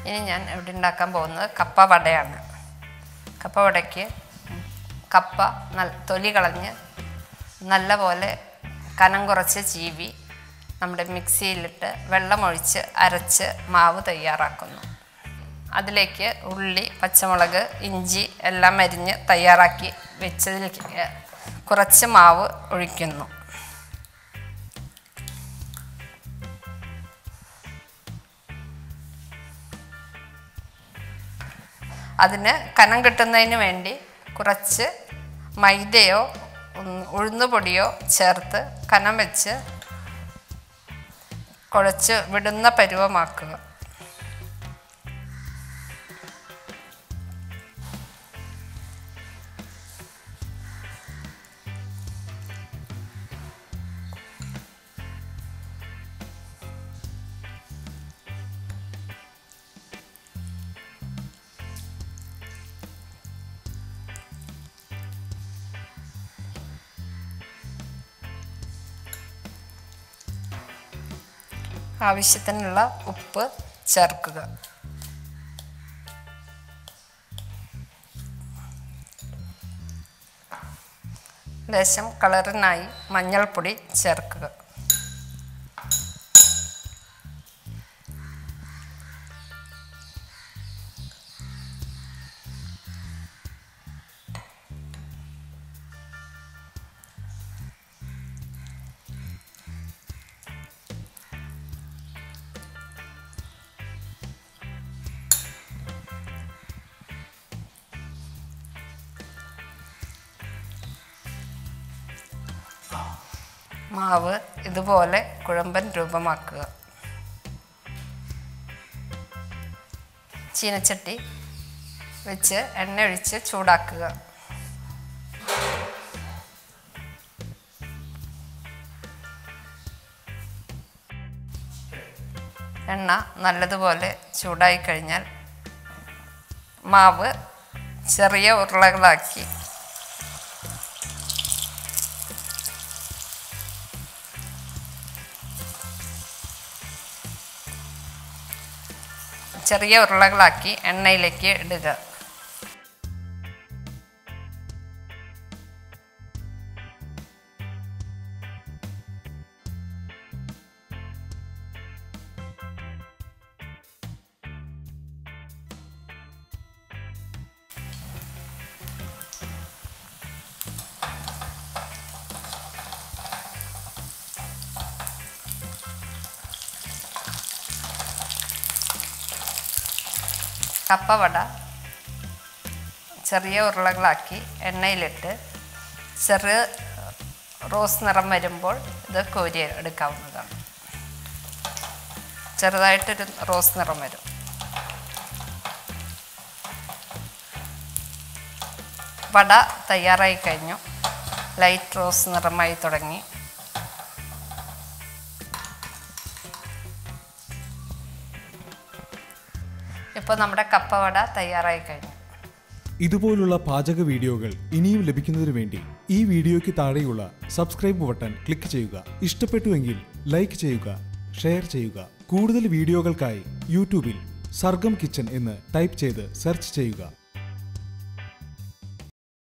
ഇനി ഞാൻ ഇവിടെ ഉണ്ടാക്കാൻ പോകുന്നത് കപ്പ വടയാണ്. കപ്പ വടയ്ക്ക് കപ്പ തൊലി കളഞ്ഞ് നല്ലപോലെ കനം കുറച്ച് ചീവി നമ്മുടെ മിക്സിയിലിട്ട് വെള്ളമൊഴിച്ച് അരച്ച് മാവ് തയ്യാറാക്കുന്നു. അതിലേക്ക് ഉള്ളി, പച്ചമുളക്, ഇഞ്ചി എല്ലാം അരിഞ്ഞ് തയ്യാറാക്കി വെച്ചതിലേക്ക് കുറച്ച് മാവ് ഒഴിക്കുന്നു. അതിന് കനം കിട്ടുന്നതിന് വേണ്ടി കുറച്ച് മൈദയോ ഉഴുന്നുപൊടിയോ ചേർത്ത് കനം വെച്ച് കുഴച്ച് വിടുന്ന പരുവമാക്കുക. ആവശ്യത്തിനുള്ള ഉപ്പ് ചേർക്കുക. ലേശം കളറിനായി മഞ്ഞൾപ്പൊടി ചേർക്കുക. മാവ് ഇതുപോലെ കുഴമ്പൻ രൂപമാക്കുക. ചീനച്ചട്ടി വെച്ച് എണ്ണ ഒഴിച്ച് ചൂടാക്കുക. എണ്ണ നല്ലതുപോലെ ചൂടായി കഴിഞ്ഞാൽ മാവ് ചെറിയ ഉരുളകളാക്കി എണ്ണയിലേക്ക് ഇടുക. കപ്പ വട ചെറിയ ഉരുളകളാക്കി എണ്ണയിലിട്ട് ചെറിയ റോസ് നിറം വരുമ്പോൾ ഇത് കോരി എടുക്കാവുന്നതാണ്. ചെറുതായിട്ടൊരു റോസ് നിറം വരും. വട തയ്യാറായി കഴിഞ്ഞു. ലൈറ്റ് റോസ് നിറമായി തുടങ്ങി. ഇപ്പോൾ നമ്മുടെ കപ്പ വട തയ്യാറായി കഴിഞ്ഞു. ഇതുപോലുള്ള പാചക വീഡിയോകൾ ഇനിയും ലഭിക്കുന്നതിന് വേണ്ടി ഈ വീഡിയോയ്ക്ക് താഴെയുള്ള സബ്സ്ക്രൈബ് ബട്ടൺ ക്ലിക്ക് ചെയ്യുക. ഇഷ്ടപ്പെട്ടുവെങ്കിൽ ലൈക്ക് ചെയ്യുക, ഷെയർ ചെയ്യുക. കൂടുതൽ വീഡിയോകൾക്കായി യൂട്യൂബിൽ സർഗം കിച്ചൺ എന്ന് ടൈപ്പ് ചെയ്ത് സെർച്ച് ചെയ്യുക.